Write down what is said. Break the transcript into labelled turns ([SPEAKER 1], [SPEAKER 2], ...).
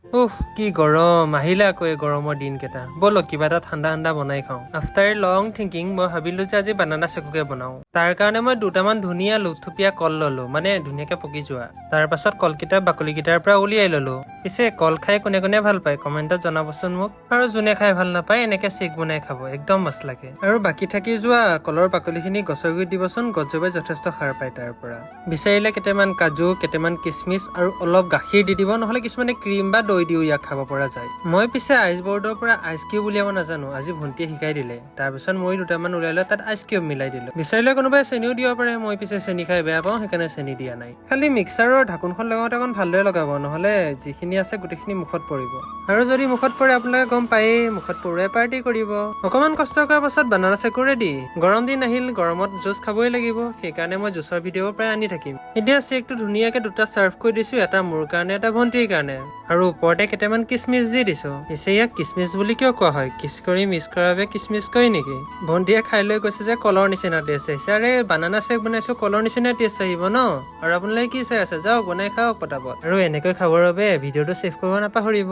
[SPEAKER 1] কি গৰম আহিলে আকৌ এই গৰমৰ দিনকেইটা। ব'লো কিবা এটা ঠাণ্ডা ঠাণ্ডা বনাই খাওঁ। আফটাৰ লং থিংকিং মই ভাবিলো যে আজি বানানা চেকুকে বনাও। তাৰ কাৰণে মই দুটামান ধুনীয়া লুথুপীয়া কল ললো, মানে ধুনীয়াকে পকি যোৱা। তাৰ পাছত কলকেইটা বাকলিকেইটাৰ পৰা উলিয়াই ললো। পিছে কল খাই কোনে কোনে ভাল পায় কমেণ্টত জনাবচোন মোক। আৰু যোনে খাই ভাল নাপায় এনেকে চেক বনাই খাব, একদম মস্ত লাগে। আৰু বাকী থাকি যোৱা কলৰ বাকলিখিনি গছৰ গুৰিত দিবচোন, গছজোপাই যথেষ্ট সাৰ পায় তাৰ পৰা। বিচাৰিলে কেইটামান কাজু, কেইটামান কিচমিচ আৰু অলপ গাখীৰ দি দিব, নহলে কিছুমানে ক্ৰীম বা দৈ দিও ইয়াক খাব পৰা যায়। মই পিছে আইচ বৰ্ডৰ পৰা আইচ কিউব উলিয়াব নাজানো, আজি ভন্টিয়ে শিকাই দিলে। তাৰপিছত মই দুটামান উলিয়াই লৈ তাত আইচ কিউব মিলাই দিলো। বিচাৰিলে কোনোবাই চেনিও দিব পাৰে, মই পিছে চেনি খাই বেয়া পাওঁ সেইকাৰণে চেনি দিয়া নাই। খালি মিক্সাৰৰ ঢাকোনখন লগাওঁতে অকণ ভালদৰে লগাব, নহলে যিখিনি আছে গোটেইখিনি মুখত পৰিব। আৰু যদি মুখত পৰে আপোনালোকে গম পায়েই, মুখত পৰুৱাই পাৰ্টি কৰিব। অকমান কষ্ট কৰাৰ পাছত বানানা চেকু ৰেডি। গৰম দিন আহিল, গৰমত জুচ খাবই লাগিব, সেইকাৰণে মই জুচৰ ভিডিঅ' প্ৰায় আনি থাকিম। এতিয়া চেকটো ধুনীয়াকে দুটা চাৰ্ভ কৰি দিছো, এটা মোৰ কাৰণে এটা ভন্টিৰ কাৰণে। আৰু ওপৰতে কেইটামান কিচমিচ দি দিছো। পিছে ইয়াক কিচমিচ বুলি কিয় কোৱা হয়? কিচ কৰি মিক্স কৰাৰ বাবে কিচমিচ কয় নেকি? ভন্টিয়ে খাই লৈ কৈছে যে কলৰ নিচিনা টেষ্ট আহিছে। আৰে বানানা চেক বনাইছো, কলৰ নিচিনা টেষ্ট আহিব ন। আৰু আপোনালোকে কি চাই আছে, যাওক বনাই খাওক পটাপট। আৰু এনেকৈ খাবৰ বাবে ভিডিঅ'টো ছেভ কৰিব নাপাহৰিব।